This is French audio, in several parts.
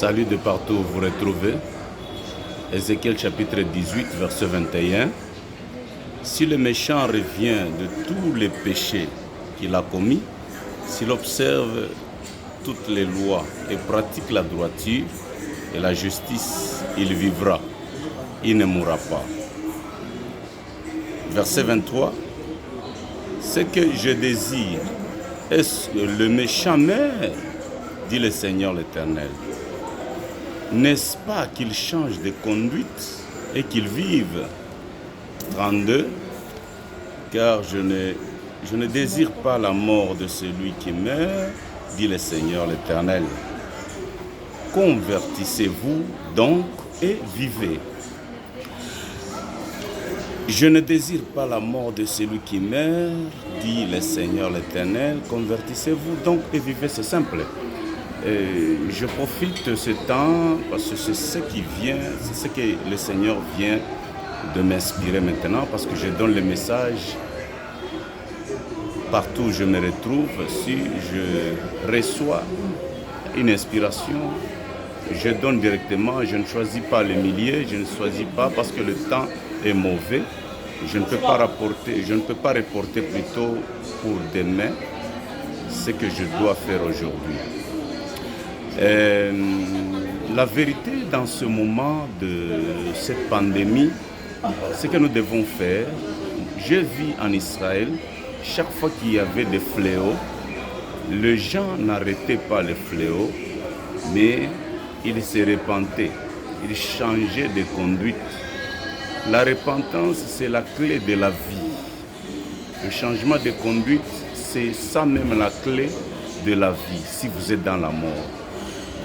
Salut de partout où vous retrouvez. Ézéchiel chapitre 18, verset 21. Si le méchant revient de tous les péchés qu'il a commis, s'il observe toutes les lois et pratique la droiture et la justice, il vivra, il ne mourra pas. Verset 23. Ce que je désire est que le méchant meure, dit le Seigneur l'Éternel. N'est-ce pas qu'il change de conduite et qu'il vive? 32. Car je ne désire pas la mort de celui qui meurt, dit le Seigneur l'Éternel. Convertissez-vous donc et vivez. Je ne désire pas la mort de celui qui meurt, dit le Seigneur l'Éternel. Convertissez-vous donc et vivez, c'est simple. Je profite de ce temps parce que c'est ce qui vient, c'est ce que le Seigneur vient de m'inspirer maintenant, parce que je donne le message partout où je me retrouve. Si je reçois une inspiration, je donne directement, je ne choisis pas les milliers, je ne choisis pas parce que le temps est mauvais. Je ne peux pas reporter plutôt pour demain ce que je dois faire aujourd'hui. La vérité dans ce moment de cette pandémie, ce que nous devons faire, je vis en Israël, chaque fois qu'il y avait des fléaux, les gens n'arrêtaient pas les fléaux, mais ils se repentaient, ils changeaient de conduite. La repentance, c'est la clé de la vie. Le changement de conduite, c'est ça même la clé de la vie, si vous êtes dans la mort.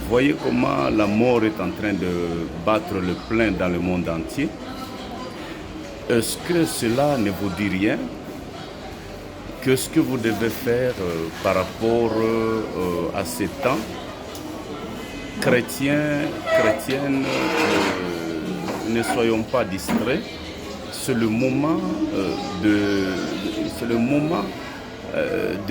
Voyez comment la mort est en train de battre le plein dans le monde entier. Est-ce que cela ne vous dit rien? Qu'est-ce que vous devez faire par rapport à ces temps? Chrétiennes, ne soyons pas distraits. C'est le moment de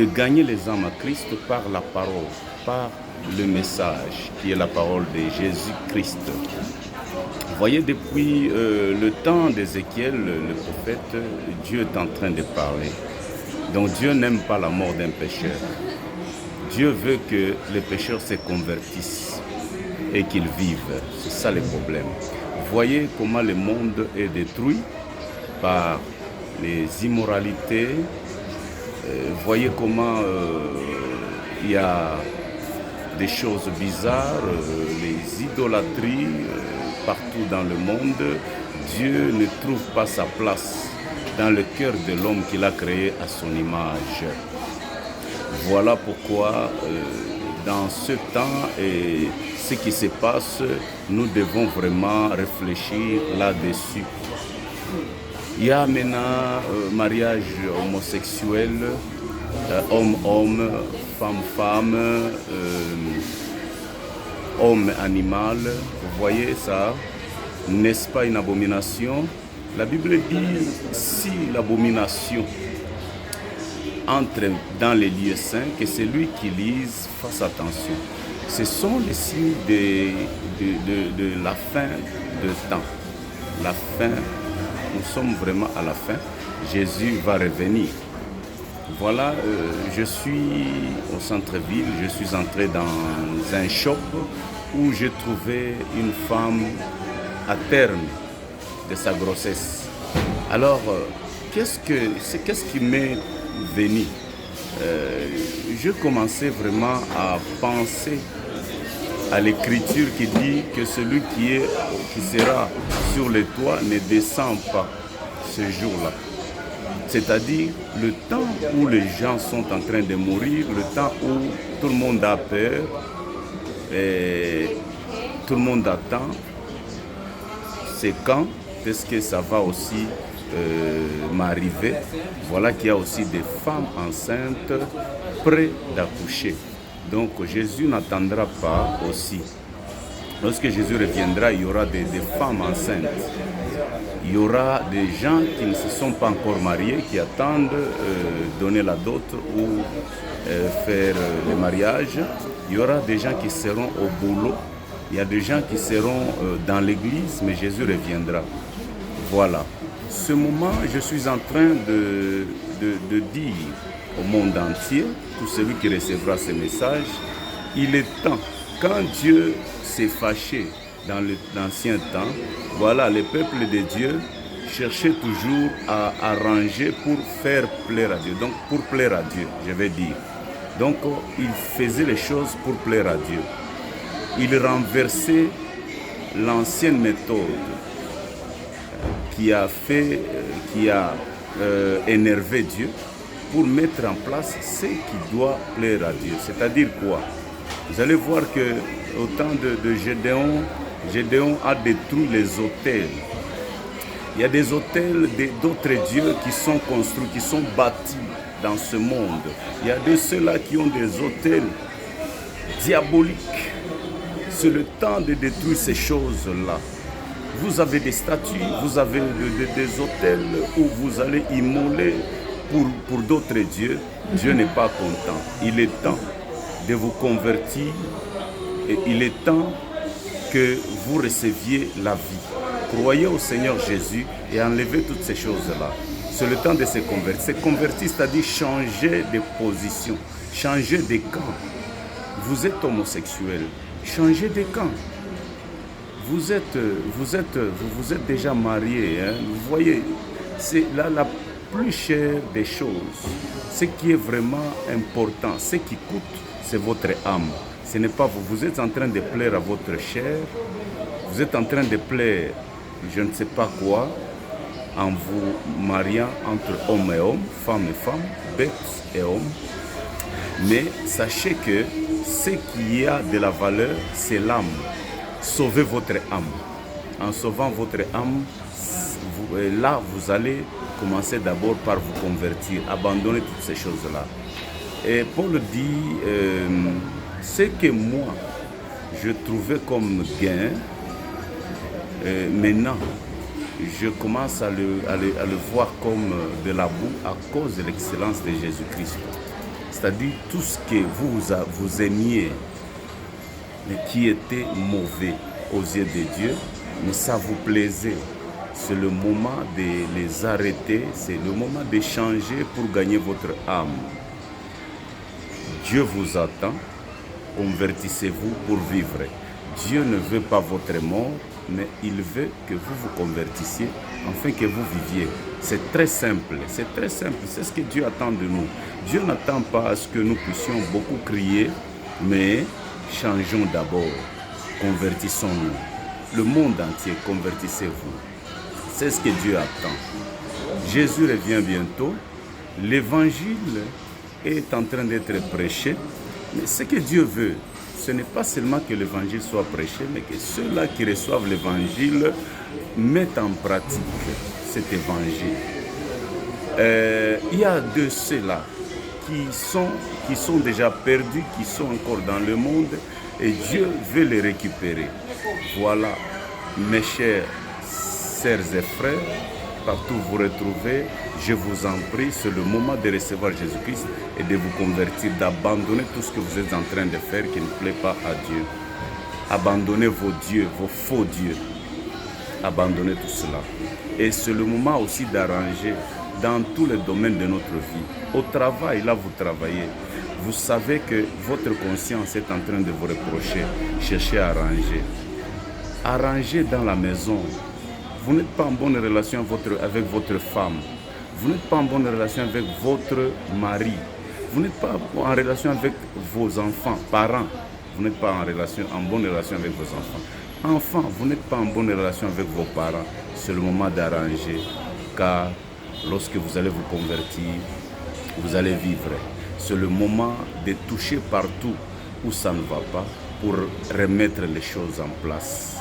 gagner les âmes à Christ par la parole, par le message qui est la parole de Jésus-Christ. Vous voyez, depuis le temps d'Ézéchiel, le prophète, Dieu est en train de parler. Donc Dieu n'aime pas la mort d'un pécheur. Dieu veut que les pécheurs se convertissent et qu'ils vivent. C'est ça le problème. Voyez comment le monde est détruit par les immoralités. Voyez comment il y a des choses bizarres, les idolâtries partout dans le monde. Dieu ne trouve pas sa place dans le cœur de l'homme qu'il a créé à son image. Voilà pourquoi dans ce temps et ce qui se passe, nous devons vraiment réfléchir là-dessus. Il y a maintenant mariage homosexuel, homme-homme, femme-femme, homme-animal. Vous voyez ça? N'est-ce pas une abomination? La Bible dit, si l'abomination entre dans les lieux saints, que celui qui lise fasse attention. Ce sont les signes de la fin de temps. La fin, nous sommes vraiment à la fin. Jésus va revenir. Voilà, je suis au centre-ville, je suis entré dans un shop où j'ai trouvé une femme à terme de sa grossesse. Alors, qu'est-ce qui m'est venu? Je commençais vraiment à penser à l'écriture qui dit que celui qui sera sur le toit ne descend pas ce jour-là. C'est-à-dire le temps où les gens sont en train de mourir, le temps où tout le monde a peur et tout le monde attend. C'est quand est-ce que ça va aussi m'arriver? Voilà qu'il y a aussi des femmes enceintes près d'accoucher. Donc Jésus n'attendra pas aussi. Lorsque Jésus reviendra, il y aura des femmes enceintes. Il y aura des gens qui ne se sont pas encore mariés, qui attendent donner la dot ou faire le mariage. Il y aura des gens qui seront au boulot. Il y a des gens qui seront dans l'église, mais Jésus reviendra. Voilà. Ce moment, je suis en train de dire au monde entier, tout celui qui recevra ce message, il est temps. Quand Dieu s'est fâché dans l'ancien temps, voilà, les peuples de Dieu cherchaient toujours à arranger pour faire plaire à Dieu. Donc, pour plaire à Dieu, je vais dire. Donc, il faisait les choses pour plaire à Dieu. Il renversait l'ancienne méthode qui a énervé Dieu pour mettre en place ce qui doit plaire à Dieu. C'est-à-dire quoi? Vous allez voir que au temps de Gédéon, Gédéon a détruit les autels. Il y a des autels d'autres dieux qui sont construits, qui sont bâtis dans ce monde. Il y a de ceux-là qui ont des autels diaboliques. C'est le temps de détruire ces choses-là. Vous avez des statues, vous avez des autels où vous allez immoler pour d'autres dieux. Dieu n'est pas content. Il est temps de vous convertir et il est temps que vous receviez la vie. Croyez au Seigneur Jésus et enlevez toutes ces choses-là. C'est le temps de se convertir. Se convertir, c'est-à-dire changer de position, changer de camp. Vous êtes homosexuel, changez de camp. Vous êtes déjà marié. Hein? Vous voyez, c'est la plus chère des choses. Ce qui est vraiment important, ce qui coûte, c'est votre âme. Ce n'est pas vous. Vous êtes en train de plaire à votre chair. Vous êtes en train de plaire, je ne sais pas quoi, en vous mariant entre homme et homme, femme et femme, bête et homme. Mais sachez que ce qui a de la valeur, c'est l'âme. Sauvez votre âme. En sauvant votre âme, là, vous allez commencer d'abord par vous convertir, abandonner toutes ces choses-là. Et Paul dit, ce que moi, je trouvais comme gain, maintenant, je commence à le voir comme de la boue à cause de l'excellence de Jésus-Christ. C'est-à-dire tout ce que vous aimiez, mais qui était mauvais aux yeux de Dieu, mais ça vous plaisait. C'est le moment de les arrêter, c'est le moment de changer pour gagner votre âme. Dieu vous attend, convertissez-vous pour vivre. Dieu ne veut pas votre mort, mais il veut que vous vous convertissiez, afin que vous viviez. C'est très simple, c'est ce que Dieu attend de nous. Dieu n'attend pas à ce que nous puissions beaucoup crier, mais changeons d'abord, convertissons-nous. Le monde entier, convertissez-vous. C'est ce que Dieu attend. Jésus revient bientôt. L'évangile est en train d'être prêché. Mais ce que Dieu veut, ce n'est pas seulement que l'évangile soit prêché, mais que ceux-là qui reçoivent l'évangile mettent en pratique cet évangile. Il y a de ceux-là qui sont déjà perdus, qui sont encore dans le monde, et Dieu veut les récupérer. Voilà, mes chers sœurs et frères, partout où vous retrouvez, je vous en prie, c'est le moment de recevoir Jésus-Christ et de vous convertir, d'abandonner tout ce que vous êtes en train de faire qui ne plaît pas à Dieu. Abandonnez vos dieux, vos faux dieux. Abandonnez tout cela. Et c'est le moment aussi d'arranger dans tous les domaines de notre vie. Au travail, là vous travaillez. Vous savez que votre conscience est en train de vous reprocher. Cherchez à arranger. Arrangez dans la maison. Vous n'êtes pas en bonne relation avec votre femme. Vous n'êtes pas en bonne relation avec votre mari. Vous n'êtes pas en relation avec vos enfants, parents. Vous n'êtes pas en bonne relation avec vos enfants. Enfants, vous n'êtes pas en bonne relation avec vos parents. C'est le moment d'arranger. Car lorsque vous allez vous convertir, vous allez vivre. C'est le moment de toucher partout où ça ne va pas pour remettre les choses en place.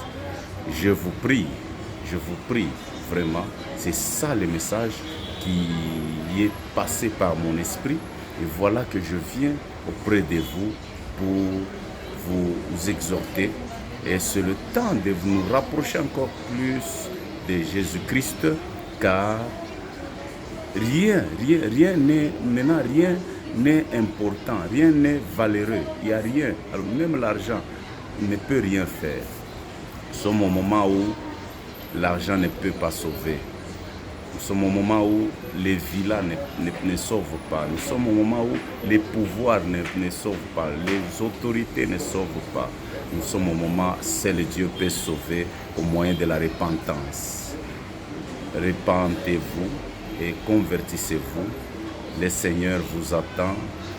Je vous prie vraiment, c'est ça le message qui est passé par mon esprit. Et voilà que je viens auprès de vous pour vous exhorter. Et c'est le temps de nous rapprocher encore plus de Jésus-Christ, car rien n'est important, rien n'est valeureux, il n'y a rien. Alors même l'argent, ne peut rien faire. Nous sommes au moment où l'argent ne peut pas sauver. Nous sommes au moment où les villas ne sauvent pas. Nous sommes au moment où les pouvoirs ne sauvent pas. Les autorités ne sauvent pas. Nous sommes au moment où seul Dieu peut sauver au moyen de la repentance. Repentez-vous et convertissez-vous. Le Seigneur vous attend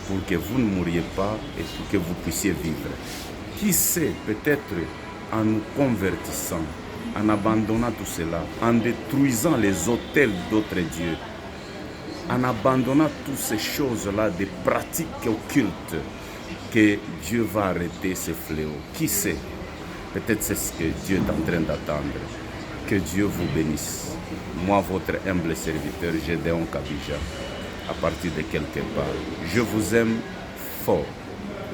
pour que vous ne mouriez pas et pour que vous puissiez vivre. Qui sait, peut-être en nous convertissant, en abandonnant tout cela, en détruisant les autels d'autres dieux, en abandonnant toutes ces choses-là, des pratiques occultes, que Dieu va arrêter ce fléau. Qui sait? Peut-être c'est ce que Dieu est en train d'attendre. Que Dieu vous bénisse. Moi, votre humble serviteur, Gédéon Kabija, à partir de quelque part. Je vous aime fort.